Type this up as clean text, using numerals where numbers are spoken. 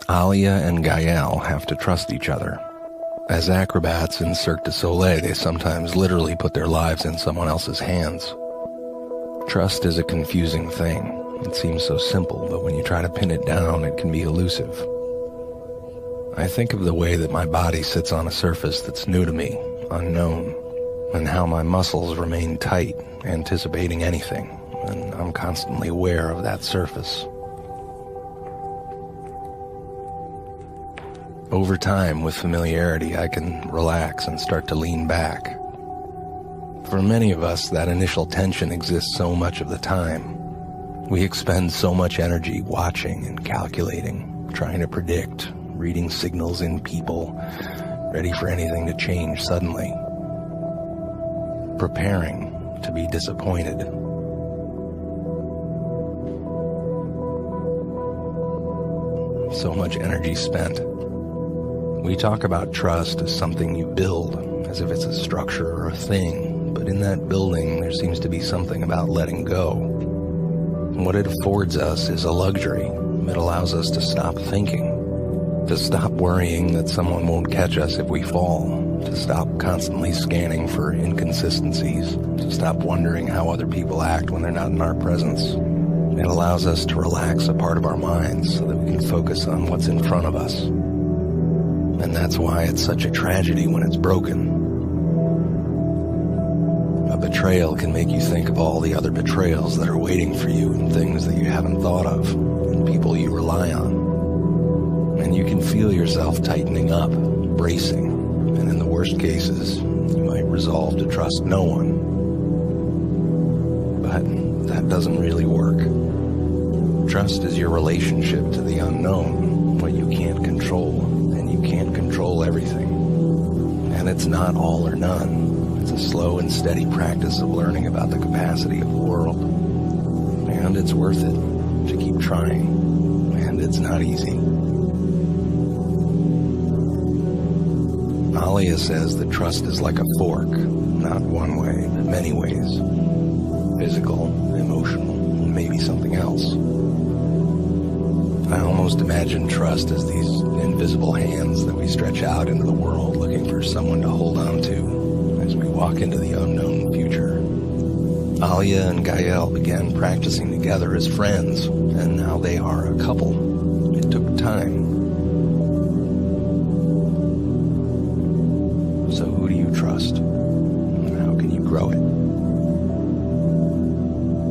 Alia and Gael have to trust each other. As acrobats in Cirque du Soleil, they sometimes literally put their lives in someone else's hands. Trust is a confusing thing. It seems so simple, but when you try to pin it down, it can be elusive. I think of the way that my body sits on a surface that's new to me, unknown, and how my muscles remain tight, anticipating anything, and I'm constantly aware of that surface. Over time, with familiarity, I can relax and start to lean back. For many of us, that initial tension exists so much of the time. We expend so much energy watching and calculating, trying to predict, reading signals in people, ready for anything to change suddenly, preparing to be disappointed. So much energy spent. We talk about trust as something you build, as if it's a structure or a thing, but in that building there seems to be something about letting go. What it affords us is a luxury. It allows us to stop thinking, to stop worrying that someone won't catch us if we fall, to stop constantly scanning for inconsistencies, to stop wondering how other people act when they're not in our presence. It allows us to relax a part of our minds so that we can focus on what's in front of us. And that's why it's such a tragedy when it's broken. A betrayal can make you think of all the other betrayals that are waiting for you and things that you haven't thought of and people you rely on. And you can feel yourself tightening up, bracing, and in the worst cases, you might resolve to trust no one. But that doesn't really work. Trust is your relationship to the unknown, what you can't control. You can't control everything. And it's not all or none. It's a slow and steady practice of learning about the capacity of the world. And it's worth it to keep trying. And it's not easy. Alia says that trust is like a fork, not one way, but many ways. Physical, emotional, and maybe something else. I almost imagine trust as these invisible hands that we stretch out into the world looking for someone to hold on to as we walk into the unknown future. Alia and Gael began practicing together as friends, and now they are a couple. It took time.